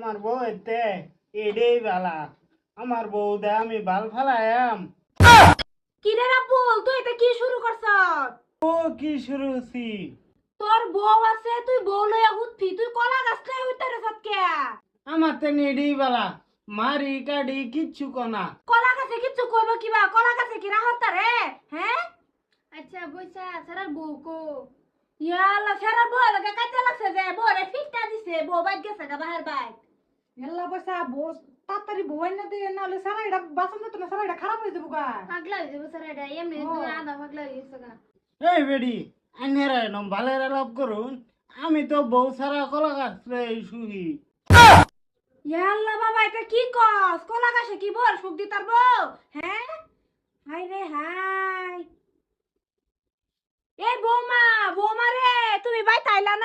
আমার বউ এতে এডেই বালা আমার বউ দে আমি বাল ফালায়াম কি রে রাব্বুল তুই এটা কি শুরু করছস? ও কি শুরু হছি তোর বউ আছে তুই বউ লইয়া উঠবি তুই কলা গাছ লইয়া উঠতে রে সৎকে। আমার তেন এডেই বালা মারি কাডি কিচ্ছু কনা কলা গাছে কিচ্ছু কইব কিবা কলা গাছে কি রাহতা রে হ্যাঁ? আচ্ছা বইসা সারার বউ কো ইয়াল্লা সারা বউ লাগে কাইতে লাগছে যে বউ রে ফিটটা দিছে বউ বাইক গেছে গা বাহির বাইক। এল্লা বসা বস তাড়াতাড়ি বই না দিয়ে না হলে সারা এটা বাসন দিত না সারা এটা খারাপ হয়ে যাবো গা। পাগলা হয়ে যাবো সারাটা এমনি তুই আধা পাগলা হয়ে গেছে গা। এই বেডি আইনেরা নম ভালেরা লাভ করুন আমি তো বউ সারা কলা গাছ শুহি ইয়াল্লা বাবা এটা কি কস কলা গাছে কি বল সুখ দিতার বউ হ্যাঁ? হাই রে হাই। এই বৌমা বৌমা রে তুমি বাই তাইলা না